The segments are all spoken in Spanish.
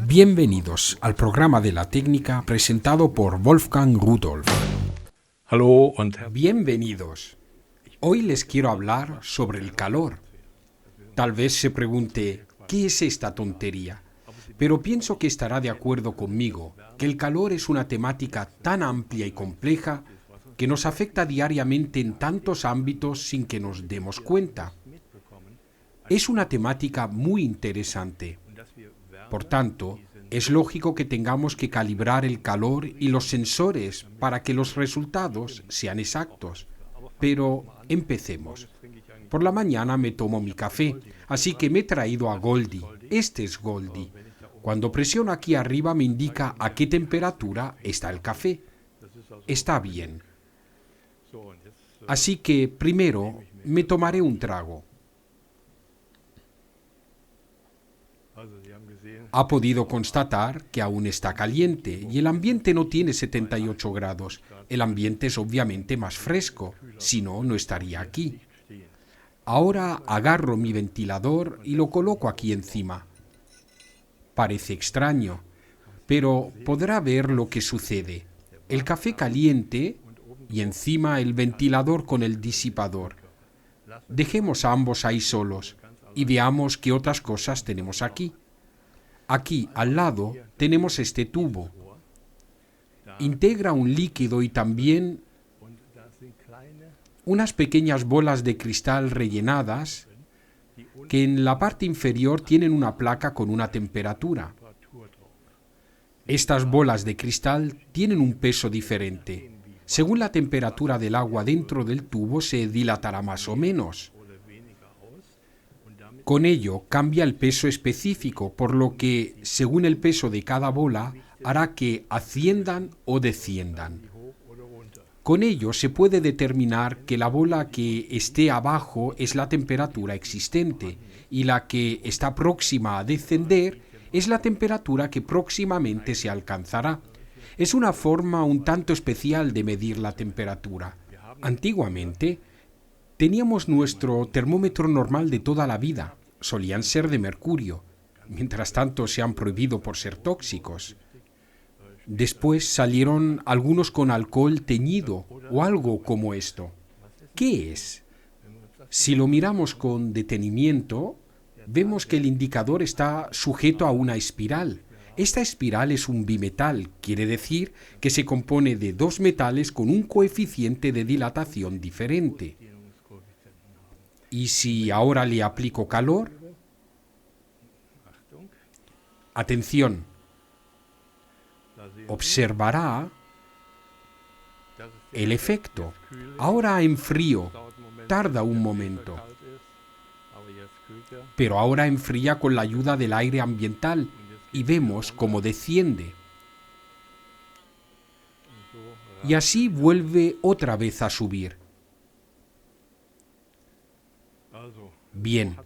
Bienvenidos al programa de la técnica presentado por Wolfgang Rudolf. Hallo und Bienvenidos. Hoy les quiero hablar sobre el calor. Tal vez se pregunte, ¿qué es esta tontería? Pero pienso que estará de acuerdo conmigo que el calor es una temática tan amplia y compleja que nos afecta diariamente en tantos ámbitos sin que nos demos cuenta. Es una temática muy interesante. Por tanto, es lógico que tengamos que calibrar el calor y los sensores para que los resultados sean exactos. Pero empecemos. Por la mañana me tomo mi café, así que me he traído a Goldie. Este es Goldie. Cuando presiono aquí arriba me indica a qué temperatura está el café. Está bien. Así que primero me tomaré un trago. Ha podido constatar que aún está caliente y el ambiente no tiene 78 grados. El ambiente es obviamente más fresco, si no, no estaría aquí. Ahora agarro mi ventilador y lo coloco aquí encima. Parece extraño, pero podrá ver lo que sucede. El café caliente y encima el ventilador con el disipador. Dejemos a ambos ahí solos y veamos qué otras cosas tenemos aquí. Aquí, al lado, tenemos este tubo. Integra un líquido y también unas pequeñas bolas de cristal rellenadas que en la parte inferior tienen una placa con una temperatura. Estas bolas de cristal tienen un peso diferente. Según la temperatura del agua dentro del tubo se dilatará más o menos. Con ello cambia el peso específico, por lo que, según el peso de cada bola, hará que asciendan o desciendan. Con ello se puede determinar que la bola que esté abajo es la temperatura existente y la que está próxima a descender es la temperatura que próximamente se alcanzará. Es una forma un tanto especial de medir la temperatura. Antiguamente, teníamos nuestro termómetro normal de toda la vida. Solían ser de mercurio. Mientras tanto se han prohibido por ser tóxicos. Después salieron algunos con alcohol teñido o algo como esto. ¿Qué es? Si lo miramos con detenimiento, vemos que el indicador está sujeto a una espiral. Esta espiral es un bimetal, quiere decir que se compone de dos metales con un coeficiente de dilatación diferente. ¿Y si ahora le aplico calor? Atención. Observará el efecto. Ahora enfrío. Tarda un momento. Pero ahora enfría con la ayuda del aire ambiental y vemos cómo desciende. Y así vuelve otra vez a subir. Bien,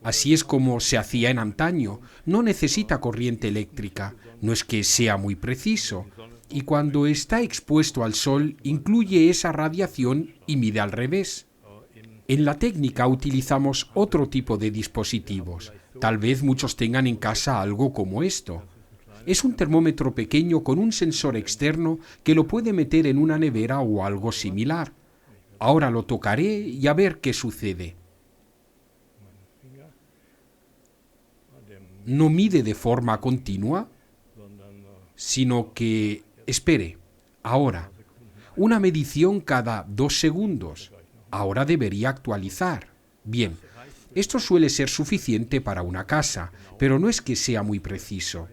así es como se hacía en antaño. No necesita corriente eléctrica, no es que sea muy preciso. Y cuando está expuesto al sol, incluye esa radiación y mide al revés. En la técnica utilizamos otro tipo de dispositivos. Tal vez muchos tengan en casa algo como esto. Es un termómetro pequeño con un sensor externo que lo puede meter en una nevera o algo similar. Ahora lo tocaré y a ver qué sucede. No mide de forma continua, sino que, espere, ahora, una medición cada 2 segundos. Ahora debería actualizar. Bien, esto suele ser suficiente para una casa, pero no es que sea muy preciso.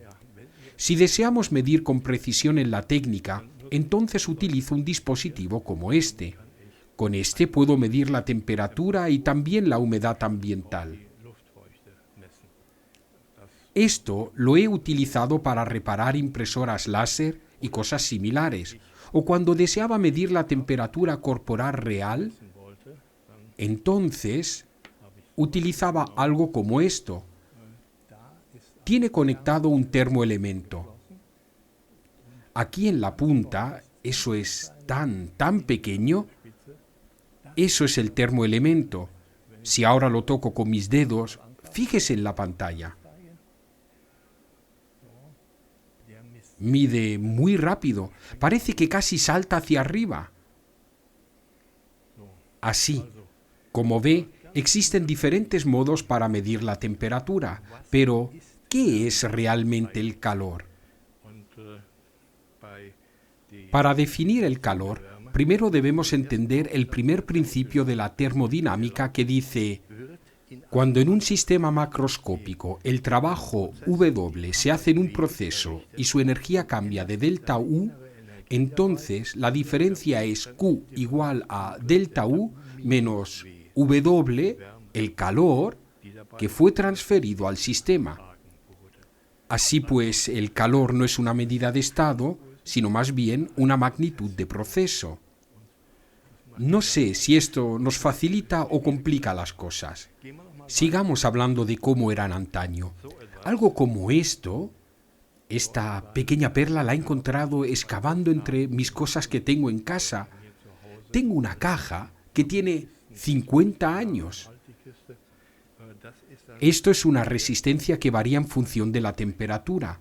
Si deseamos medir con precisión en la técnica, entonces utilizo un dispositivo como este. Con este puedo medir la temperatura y también la humedad ambiental. Esto lo he utilizado para reparar impresoras láser y cosas similares, o cuando deseaba medir la temperatura corporal real, entonces utilizaba algo como esto. Tiene conectado un termoelemento. Aquí en la punta, eso es tan pequeño, eso es el termoelemento. Si ahora lo toco con mis dedos, fíjese en la pantalla. Mide muy rápido, parece que casi salta hacia arriba. Así, como ve, existen diferentes modos para medir la temperatura, pero ¿qué es realmente el calor? Para definir el calor, primero debemos entender el primer principio de la termodinámica que dice: cuando en un sistema macroscópico el trabajo W se hace en un proceso y su energía cambia de delta U, entonces la diferencia es Q igual a delta U menos W, el calor, que fue transferido al sistema. Así pues, el calor no es una medida de estado, sino más bien una magnitud de proceso. No sé si esto nos facilita o complica las cosas. Sigamos hablando de cómo eran antaño. Algo como esto, esta pequeña perla la he encontrado excavando entre mis cosas que tengo en casa. Tengo una caja que tiene 50 años. Esto es una resistencia que varía en función de la temperatura.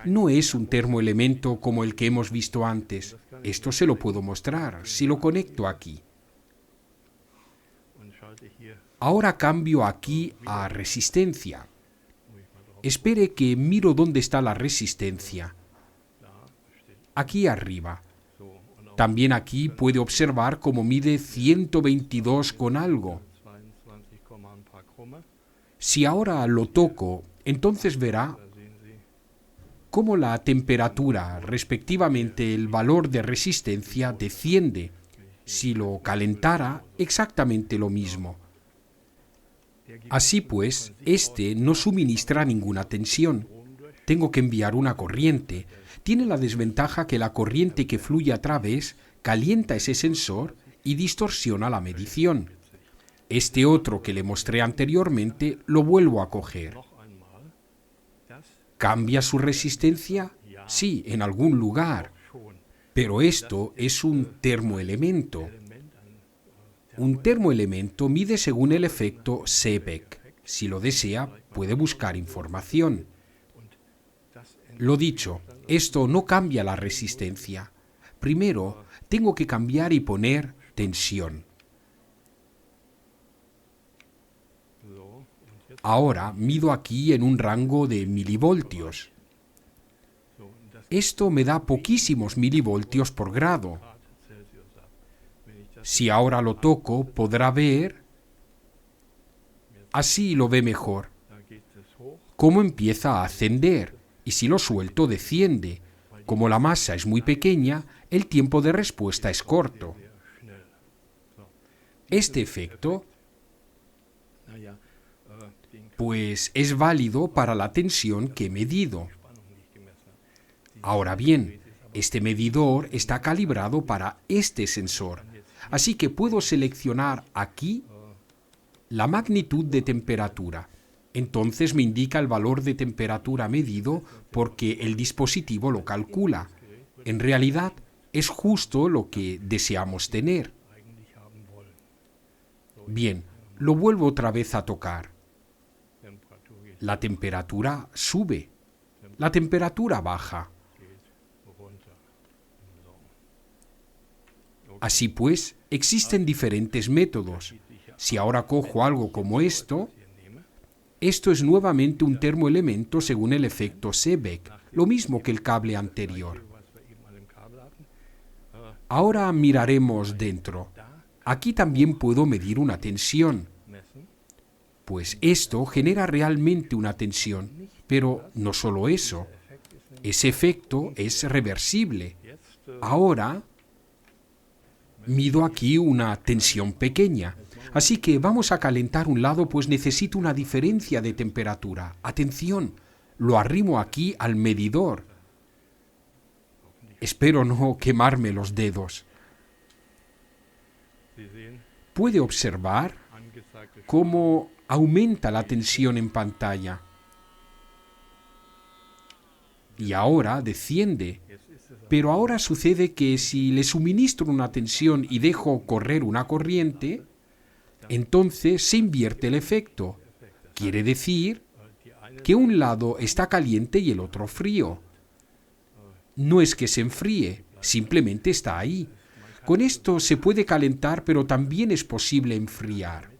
No es un termoelemento como el que hemos visto antes. Esto se lo puedo mostrar si lo conecto aquí. Ahora cambio aquí a resistencia. Espere que miro dónde está la resistencia. Aquí arriba. También aquí puede observar cómo mide 122 con algo. Si ahora lo toco, entonces verá cómo la temperatura, respectivamente el valor de resistencia, desciende. Si lo calentara, exactamente lo mismo. Así pues, este no suministra ninguna tensión. Tengo que enviar una corriente. Tiene la desventaja que la corriente que fluye a través calienta ese sensor y distorsiona la medición. Este otro que le mostré anteriormente lo vuelvo a coger. ¿Cambia su resistencia? Sí, en algún lugar. Pero esto es un termoelemento. Un termoelemento mide según el efecto Seebeck. Si lo desea, puede buscar información. Lo dicho, esto no cambia la resistencia. Primero, tengo que cambiar y poner tensión. Ahora mido aquí en un rango de milivoltios. Esto me da poquísimos milivoltios por grado. Si ahora lo toco, podrá ver, así lo ve mejor, cómo empieza a ascender, y si lo suelto, desciende. Como la masa es muy pequeña, el tiempo de respuesta es corto. Este efecto, pues, es válido para la tensión que he medido. Ahora bien, este medidor está calibrado para este sensor, así que puedo seleccionar aquí la magnitud de temperatura. Entonces me indica el valor de temperatura medido porque el dispositivo lo calcula. En realidad, es justo lo que deseamos tener. Bien, lo vuelvo otra vez a tocar. La temperatura sube. La temperatura baja. Así pues, existen diferentes métodos. Si ahora cojo algo como esto es nuevamente un termoelemento según el efecto Seebeck, lo mismo que el cable anterior. Ahora miraremos dentro. Aquí también puedo medir una tensión. Pues esto genera realmente una tensión, pero no solo eso. Ese efecto es reversible. Ahora mido aquí una tensión pequeña, así que vamos a calentar un lado, pues necesito una diferencia de temperatura. Atención, lo arrimo aquí al medidor. Espero no quemarme los dedos. Puede observar cómo aumenta la tensión en pantalla. Y ahora desciende. Pero ahora sucede que si le suministro una tensión y dejo correr una corriente, entonces se invierte el efecto. Quiere decir que un lado está caliente y el otro frío. No es que se enfríe, simplemente está ahí. Con esto se puede calentar, pero también es posible enfriar.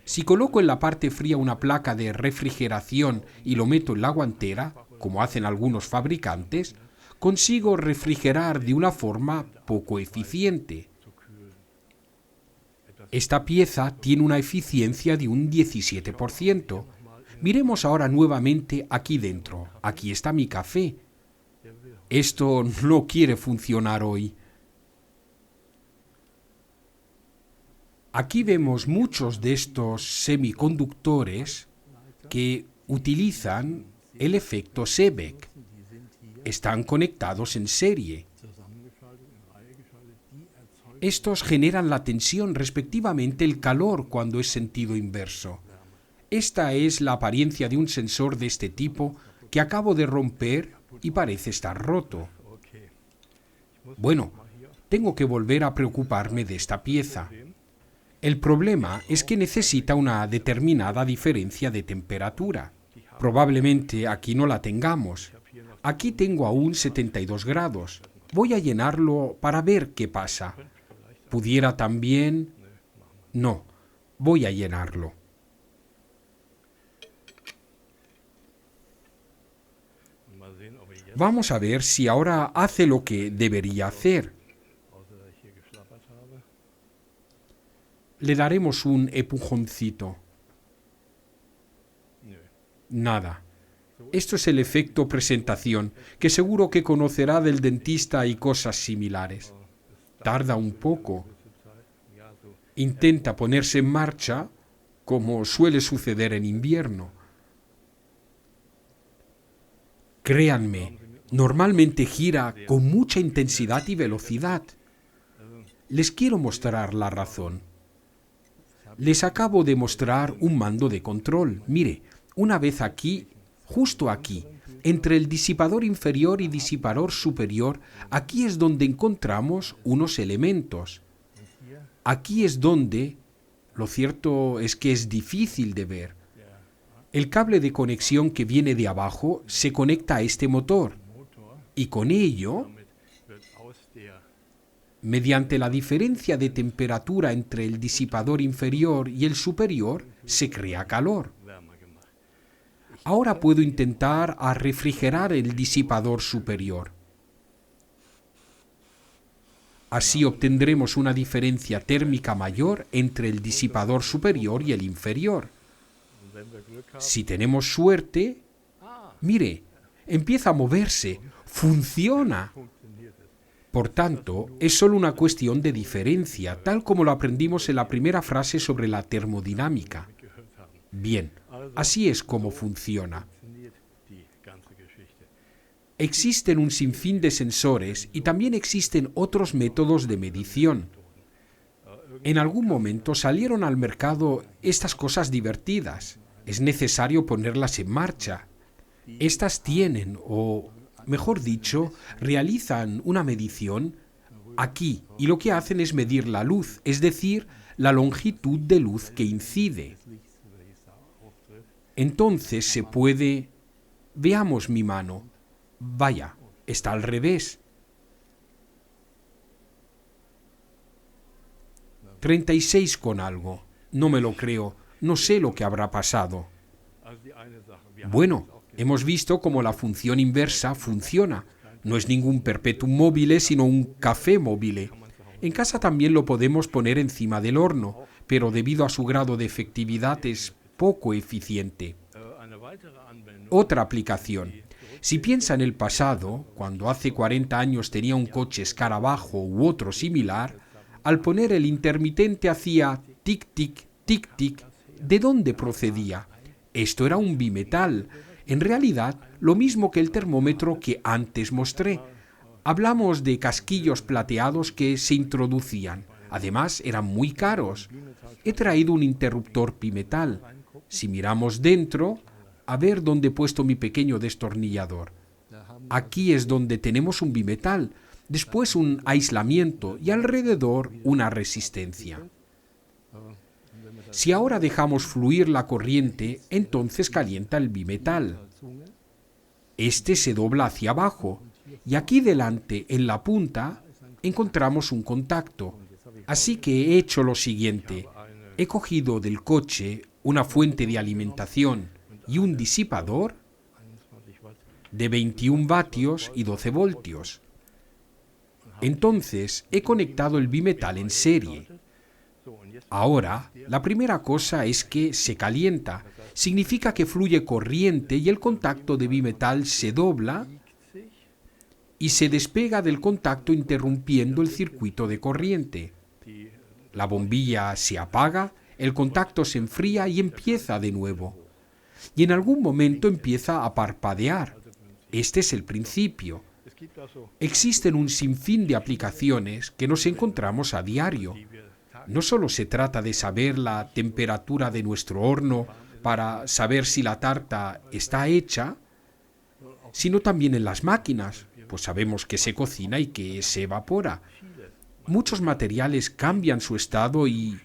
Si coloco en la parte fría una placa de refrigeración y lo meto en la guantera, como hacen algunos fabricantes, consigo refrigerar de una forma poco eficiente. Esta pieza tiene una eficiencia de un 17%. Miremos ahora nuevamente aquí dentro. Aquí está mi café. Esto no quiere funcionar hoy. Aquí vemos muchos de estos semiconductores que utilizan el efecto Seebeck. Están conectados en serie. Estos generan la tensión, respectivamente el calor cuando es sentido inverso. Esta es la apariencia de un sensor de este tipo que acabo de romper y parece estar roto. Bueno, tengo que volver a preocuparme de esta pieza. El problema es que necesita una determinada diferencia de temperatura. Probablemente aquí no la tengamos. Aquí tengo aún 72 grados. Voy a llenarlo para ver qué pasa. ¿Pudiera también? No, voy a llenarlo. Vamos a ver si ahora hace lo que debería hacer. Le daremos un empujoncito. Nada. Esto es el efecto presentación, que seguro que conocerá del dentista y cosas similares. Tarda un poco. Intenta ponerse en marcha, como suele suceder en invierno. Créanme, normalmente gira con mucha intensidad y velocidad. Les quiero mostrar la razón. Les acabo de mostrar un mando de control. Mire, una vez aquí, justo aquí, entre el disipador inferior y disipador superior, aquí es donde encontramos unos elementos. Aquí es donde, lo cierto es que es difícil de ver. El cable de conexión que viene de abajo se conecta a este motor y con ello, mediante la diferencia de temperatura entre el disipador inferior y el superior, se crea calor. Ahora puedo intentar refrigerar el disipador superior. Así obtendremos una diferencia térmica mayor entre el disipador superior y el inferior. Si tenemos suerte, mire, empieza a moverse, funciona. Por tanto, es solo una cuestión de diferencia, tal como lo aprendimos en la primera frase sobre la termodinámica. Bien, así es como funciona. Existen un sinfín de sensores y también existen otros métodos de medición. En algún momento salieron al mercado estas cosas divertidas. Es necesario ponerlas en marcha. Estas tienen, o mejor dicho, realizan una medición aquí y lo que hacen es medir la luz, es decir, la longitud de luz que incide. Entonces se puede... Veamos mi mano. Vaya, está al revés. 36 con algo. No me lo creo. No sé lo que habrá pasado. Bueno, hemos visto cómo la función inversa funciona. No es ningún perpetuum mobile, sino un café mobile. En casa también lo podemos poner encima del horno, pero debido a su grado de efectividad es poco eficiente. Otra aplicación. Si piensa en el pasado, cuando hace 40 años tenía un coche escarabajo u otro similar, al poner el intermitente hacía tic-tic, tic-tic. ¿De dónde procedía? Esto era un bimetal. En realidad, lo mismo que el termómetro que antes mostré. Hablamos de casquillos plateados que se introducían. Además, eran muy caros. He traído un interruptor bimetal. Si miramos dentro, a ver dónde he puesto mi pequeño destornillador. Aquí es donde tenemos un bimetal, después un aislamiento y alrededor una resistencia. Si ahora dejamos fluir la corriente, entonces calienta el bimetal. Este se dobla hacia abajo y aquí delante, en la punta, encontramos un contacto. Así que he hecho lo siguiente. He cogido del coche una fuente de alimentación y un disipador de 21 vatios y 12 voltios. Entonces he conectado el bimetal en serie. Ahora, la primera cosa es que se calienta. Significa que fluye corriente y el contacto de bimetal se dobla y se despega del contacto interrumpiendo el circuito de corriente. La bombilla se apaga, el contacto se enfría y empieza de nuevo. Y en algún momento empieza a parpadear. Este es el principio. Existen un sinfín de aplicaciones que nos encontramos a diario. No solo se trata de saber la temperatura de nuestro horno para saber si la tarta está hecha, sino también en las máquinas, pues sabemos que se cocina y que se evapora. Muchos materiales cambian su estado y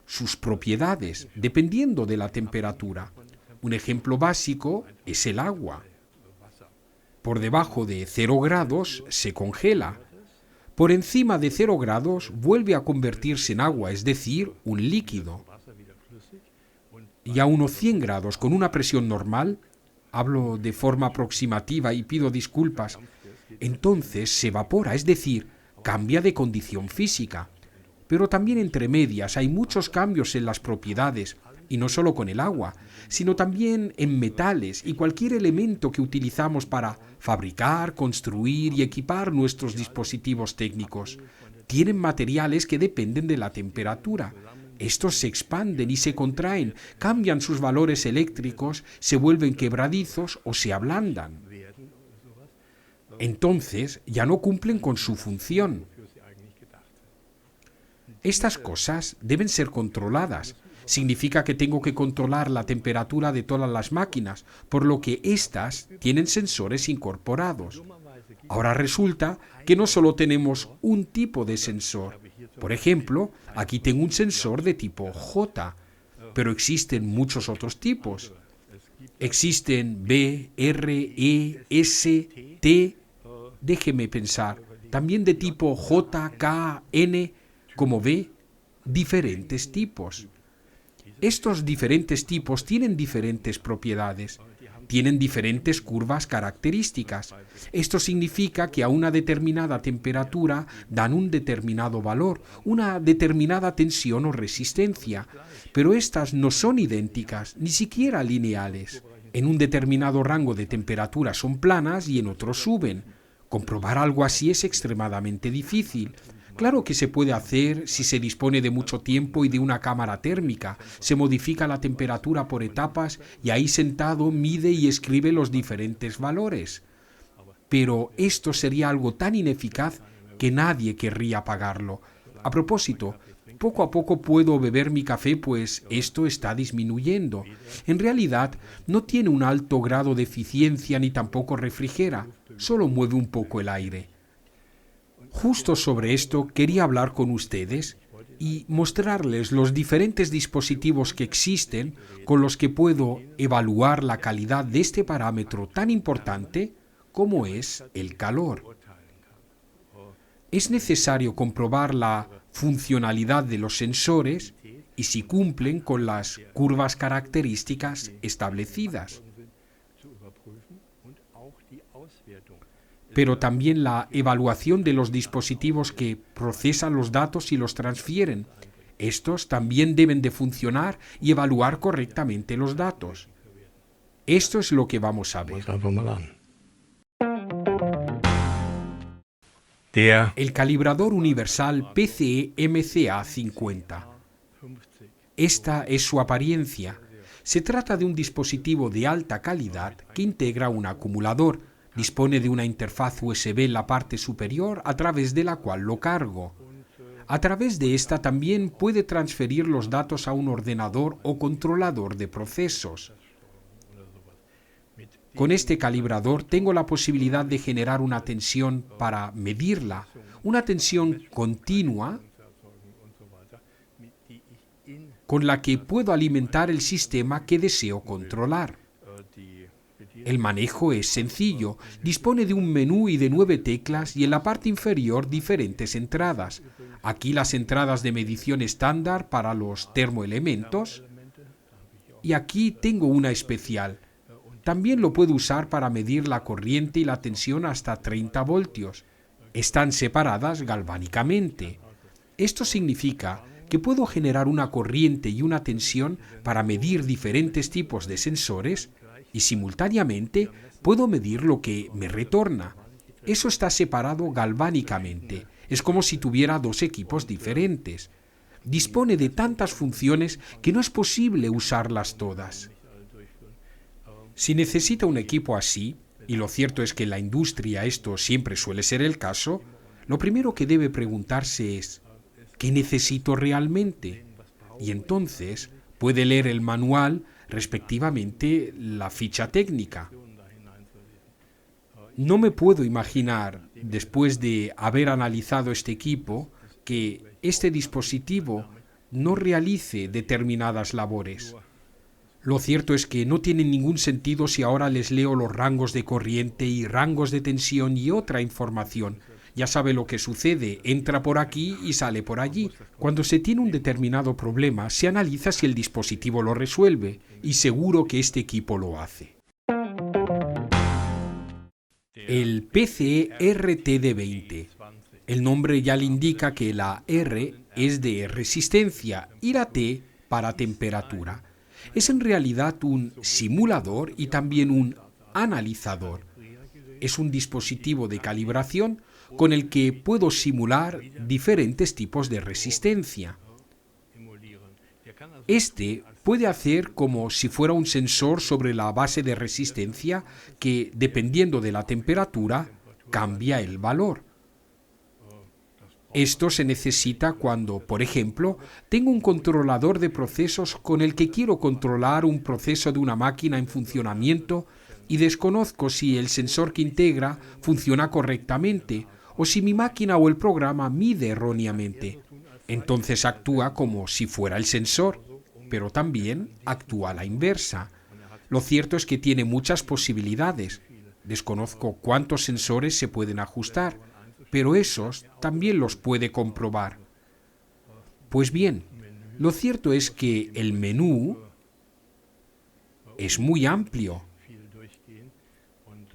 sus propiedades dependiendo de la temperatura. Un ejemplo básico es el agua. Por debajo de 0 grados se congela. Por encima de 0 grados vuelve a convertirse en agua, es decir, un líquido. Y a unos 100 grados con una presión normal, hablo de forma aproximativa y pido disculpas, entonces se evapora, es decir, cambia de condición física. Pero también entre medias hay muchos cambios en las propiedades, y no solo con el agua, sino también en metales y cualquier elemento que utilizamos para fabricar, construir y equipar nuestros dispositivos técnicos. Tienen materiales que dependen de la temperatura. Estos se expanden y se contraen, cambian sus valores eléctricos, se vuelven quebradizos o se ablandan. Entonces ya no cumplen con su función. Estas cosas deben ser controladas. Significa que tengo que controlar la temperatura de todas las máquinas, por lo que éstas tienen sensores incorporados. Ahora resulta que no solo tenemos un tipo de sensor. Por ejemplo, aquí tengo un sensor de tipo J, pero existen muchos otros tipos. Existen B, R, E, S, T, déjeme pensar, también de tipo J, K, N, como ve, diferentes tipos. Estos diferentes tipos tienen diferentes propiedades, tienen diferentes curvas características. Esto significa que a una determinada temperatura dan un determinado valor, una determinada tensión o resistencia, pero estas no son idénticas, ni siquiera lineales. En un determinado rango de temperatura son planas y en otro suben. Comprobar algo así es extremadamente difícil. Claro que se puede hacer si se dispone de mucho tiempo y de una cámara térmica. Se modifica la temperatura por etapas y ahí sentado mide y escribe los diferentes valores. Pero esto sería algo tan ineficaz que nadie querría pagarlo. A propósito, poco a poco puedo beber mi café, pues esto está disminuyendo. En realidad, no tiene un alto grado de eficiencia ni tampoco refrigera, solo mueve un poco el aire. Justo sobre esto quería hablar con ustedes y mostrarles los diferentes dispositivos que existen con los que puedo evaluar la calidad de este parámetro tan importante como es el calor. Es necesario comprobar la funcionalidad de los sensores y si cumplen con las curvas características establecidas. Pero también la evaluación de los dispositivos que procesan los datos y los transfieren. Estos también deben de funcionar y evaluar correctamente los datos. Esto es lo que vamos a ver. El calibrador universal PCE-MCA 50. Esta es su apariencia. Se trata de un dispositivo de alta calidad que integra un acumulador. Dispone de una interfaz USB en la parte superior a través de la cual lo cargo. A través de esta también puede transferir los datos a un ordenador o controlador de procesos. Con este calibrador tengo la posibilidad de generar una tensión para medirla, una tensión continua con la que puedo alimentar el sistema que deseo controlar. El manejo es sencillo, dispone de un menú y de 9 teclas y en la parte inferior diferentes entradas. Aquí las entradas de medición estándar para los termoelementos y aquí tengo una especial. También lo puedo usar para medir la corriente y la tensión hasta 30 voltios. Están separadas galvánicamente. Esto significa que puedo generar una corriente y una tensión para medir diferentes tipos de sensores y simultáneamente puedo medir lo que me retorna. Eso está separado galvánicamente. Es como si tuviera dos equipos diferentes. Dispone de tantas funciones que no es posible usarlas todas. Si necesita un equipo así, y lo cierto es que en la industria esto siempre suele ser el caso, lo primero que debe preguntarse es, ¿qué necesito realmente? Y entonces puede leer el manual, respectivamente la ficha técnica. No me puedo imaginar, después de haber analizado este equipo, que este dispositivo no realice determinadas labores. Lo cierto es que no tiene ningún sentido si ahora les leo los rangos de corriente y rangos de tensión y otra información. Ya sabe lo que sucede, entra por aquí y sale por allí. Cuando se tiene un determinado problema, se analiza si el dispositivo lo resuelve, y seguro que este equipo lo hace. El PCE RTD20. El nombre ya le indica que la R es de resistencia y la T para temperatura. Es en realidad un simulador y también un analizador. Es un dispositivo de calibración con el que puedo simular diferentes tipos de resistencia. Este puede hacer como si fuera un sensor sobre la base de resistencia que, dependiendo de la temperatura, cambia el valor. Esto se necesita cuando, por ejemplo, tengo un controlador de procesos con el que quiero controlar un proceso de una máquina en funcionamiento y desconozco si el sensor que integra funciona correctamente o si mi máquina o el programa mide erróneamente. Entonces actúa como si fuera el sensor, pero también actúa a la inversa. Lo cierto es que tiene muchas posibilidades. Desconozco cuántos sensores se pueden ajustar, pero esos también los puede comprobar. Pues bien, lo cierto es que el menú es muy amplio.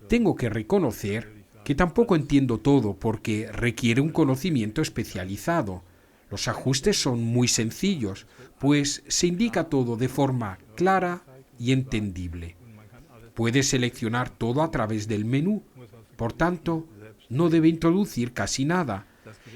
Tengo que reconocer que tampoco entiendo todo porque requiere un conocimiento especializado. Los ajustes son muy sencillos, pues se indica todo de forma clara y entendible. Puede seleccionar todo a través del menú, por tanto, no debe introducir casi nada.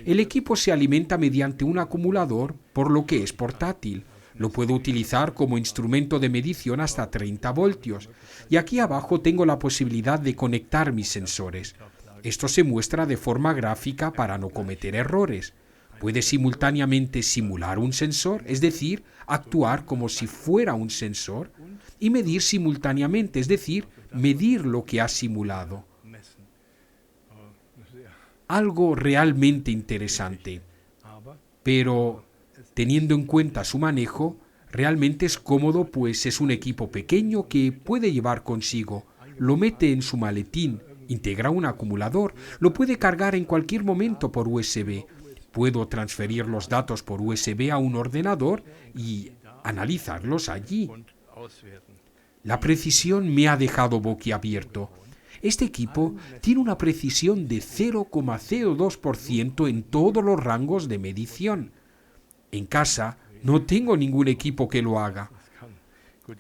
El equipo se alimenta mediante un acumulador, por lo que es portátil. Lo puedo utilizar como instrumento de medición hasta 30 voltios. Y aquí abajo tengo la posibilidad de conectar mis sensores. Esto se muestra de forma gráfica para no cometer errores. Puede simultáneamente simular un sensor, es decir, actuar como si fuera un sensor, y medir simultáneamente, es decir, medir lo que ha simulado. Algo realmente interesante, pero teniendo en cuenta su manejo, realmente es cómodo, pues es un equipo pequeño que puede llevar consigo, lo mete en su maletín, integra un acumulador, lo puede cargar en cualquier momento por USB, puedo transferir los datos por USB a un ordenador y analizarlos allí. La precisión me ha dejado boquiabierto. Este equipo tiene una precisión de 0,02% en todos los rangos de medición. En casa no tengo ningún equipo que lo haga.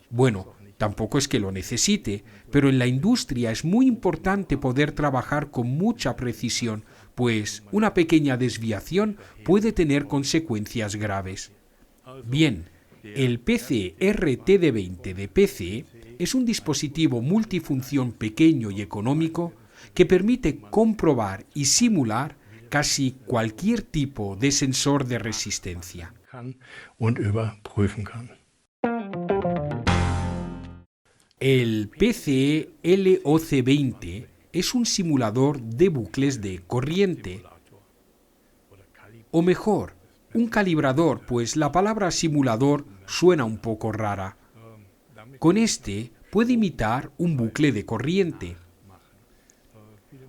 Bueno, tampoco es que lo necesite, pero en la industria es muy importante poder trabajar con mucha precisión, pues una pequeña desviación puede tener consecuencias graves. Bien, el PCE RTD20 de PCE es un dispositivo multifunción pequeño y económico que permite comprobar y simular casi cualquier tipo de sensor de resistencia. El PCE LOC20 es un simulador de bucles de corriente, o mejor, un calibrador, pues la palabra simulador suena un poco rara. Con este puede imitar un bucle de corriente.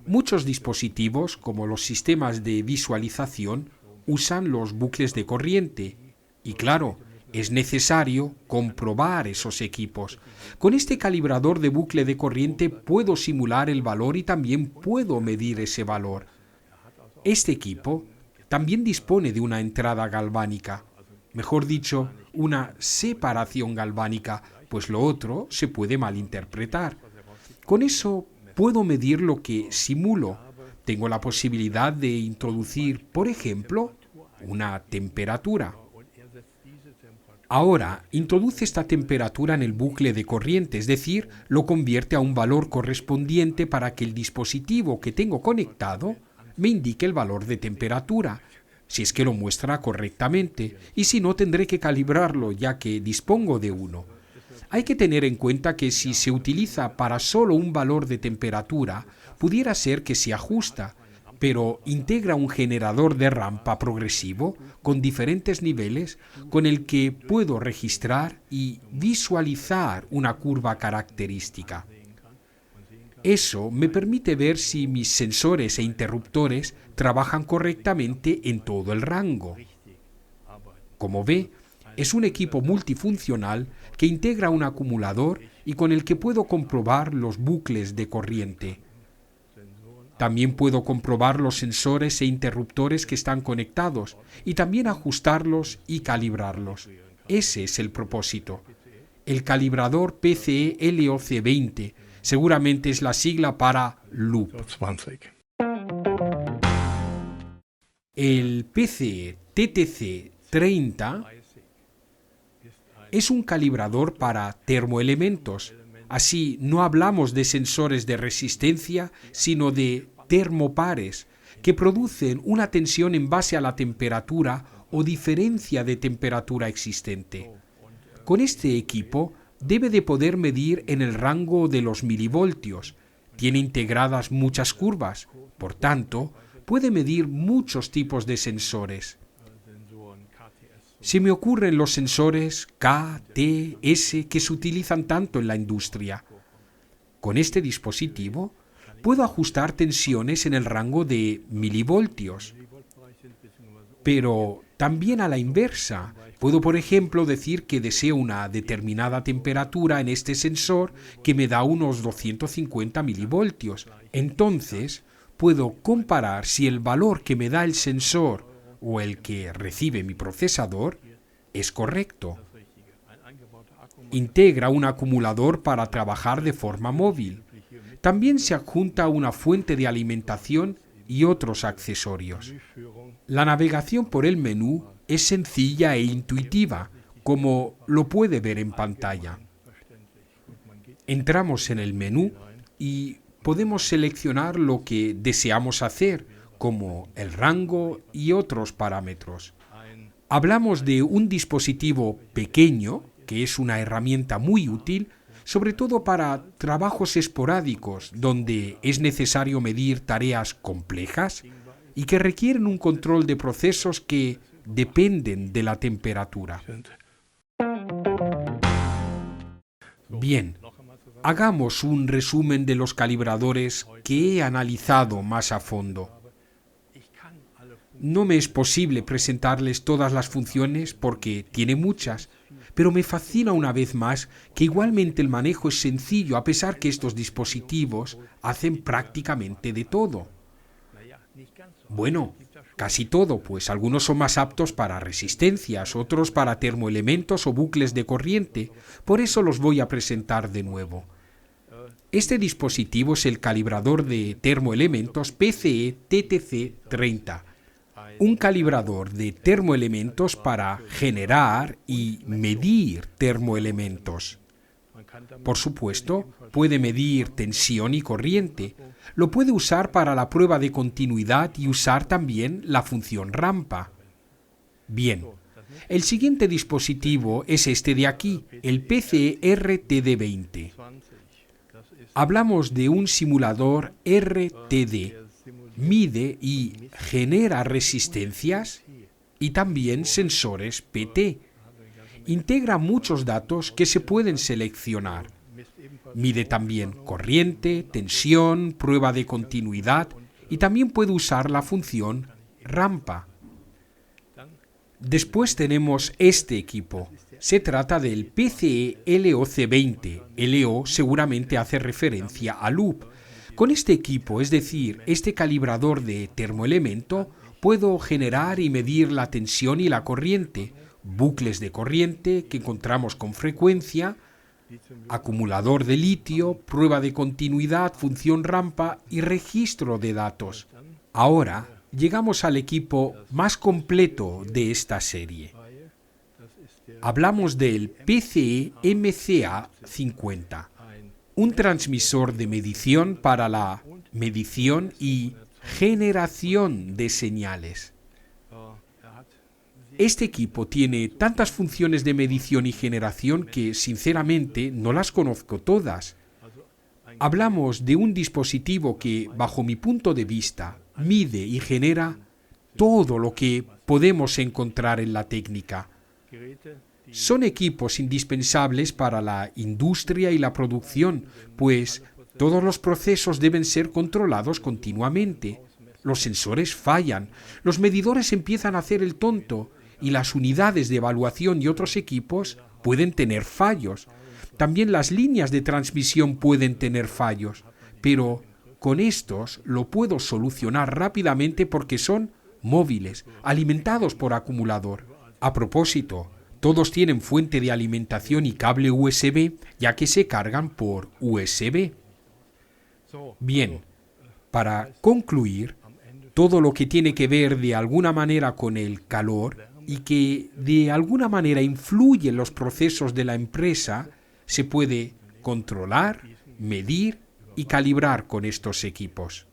Muchos dispositivos, como los sistemas de visualización, usan los bucles de corriente. Y claro, es necesario comprobar esos equipos. Con este calibrador de bucle de corriente puedo simular el valor y también puedo medir ese valor. Este equipo también dispone de una entrada galvánica, mejor dicho, una separación galvánica, pues lo otro se puede malinterpretar. Con eso puedo medir lo que simulo. Tengo la posibilidad de introducir, por ejemplo, una temperatura. Ahora, introduce esta temperatura en el bucle de corriente, es decir, lo convierte a un valor correspondiente para que el dispositivo que tengo conectado me indique el valor de temperatura, si es que lo muestra correctamente, y si no tendré que calibrarlo ya que dispongo de uno. Hay que tener en cuenta que si se utiliza para solo un valor de temperatura, pudiera ser que se ajusta, pero integra un generador de rampa progresivo con diferentes niveles con el que puedo registrar y visualizar una curva característica. Eso me permite ver si mis sensores e interruptores trabajan correctamente en todo el rango. Como ve, es un equipo multifuncional que integra un acumulador y con el que puedo comprobar los bucles de corriente. También puedo comprobar los sensores e interruptores que están conectados y también ajustarlos y calibrarlos. Ese es el propósito. El calibrador PCE LOC20 seguramente es la sigla para Loop. 20. El PCE TTC30 es un calibrador para termoelementos. Así, no hablamos de sensores de resistencia, sino de termopares, que producen una tensión en base a la temperatura o diferencia de temperatura existente. Con este equipo, debe de poder medir en el rango de los milivoltios. Tiene integradas muchas curvas, por tanto, puede medir muchos tipos de sensores. Se me ocurren los sensores K, T, S que se utilizan tanto en la industria. Con este dispositivo puedo ajustar tensiones en el rango de milivoltios. Pero también a la inversa. Puedo, por ejemplo, decir que deseo una determinada temperatura en este sensor que me da unos 250 milivoltios. Entonces, puedo comparar si el valor que me da el sensor o el que recibe mi procesador es correcto. Integra un acumulador para trabajar de forma móvil. También se adjunta una fuente de alimentación y otros accesorios. La navegación por el menú es sencilla e intuitiva, como lo puede ver en pantalla. Entramos en el menú y podemos seleccionar lo que deseamos hacer, como el rango y otros parámetros. Hablamos de un dispositivo pequeño, que es una herramienta muy útil, sobre todo para trabajos esporádicos, donde es necesario medir tareas complejas y que requieren un control de procesos que dependen de la temperatura. Bien, hagamos un resumen de los calibradores que he analizado más a fondo. No me es posible presentarles todas las funciones porque tiene muchas, pero me fascina una vez más que igualmente el manejo es sencillo a pesar que estos dispositivos hacen prácticamente de todo. Bueno, casi todo, pues algunos son más aptos para resistencias, otros para termoelementos o bucles de corriente, por eso los voy a presentar de nuevo. Este dispositivo es el calibrador de termoelementos PCE TTC30. Un calibrador de termoelementos para generar y medir termoelementos. Por supuesto, puede medir tensión y corriente. Lo puede usar para la prueba de continuidad y usar también la función rampa. Bien, el siguiente dispositivo es este de aquí, el PCE RTD20. Hablamos de un simulador RTD. Mide y genera resistencias y también sensores PT. Integra muchos datos que se pueden seleccionar. Mide también corriente, tensión, prueba de continuidad y también puede usar la función rampa. Después tenemos este equipo. Se trata del PCE LOC20. LO seguramente hace referencia a loop. Con este equipo, es decir, este calibrador de termoelemento, puedo generar y medir la tensión y la corriente, bucles de corriente que encontramos con frecuencia, acumulador de litio, prueba de continuidad, función rampa y registro de datos. Ahora llegamos al equipo más completo de esta serie. Hablamos del PCE MCA50, un transmisor de medición para la medición y generación de señales. Este equipo tiene tantas funciones de medición y generación que, sinceramente, no las conozco todas. Hablamos de un dispositivo que, bajo mi punto de vista, mide y genera todo lo que podemos encontrar en la técnica. Son equipos indispensables para la industria y la producción, pues todos los procesos deben ser controlados continuamente. Los sensores fallan, los medidores empiezan a hacer el tonto y las unidades de evaluación y otros equipos pueden tener fallos. También las líneas de transmisión pueden tener fallos, pero con estos lo puedo solucionar rápidamente porque son móviles, alimentados por acumulador. A propósito, todos tienen fuente de alimentación y cable USB, ya que se cargan por USB. Bien, para concluir, todo lo que tiene que ver de alguna manera con el calor y que de alguna manera influye en los procesos de la empresa, se puede controlar, medir y calibrar con estos equipos.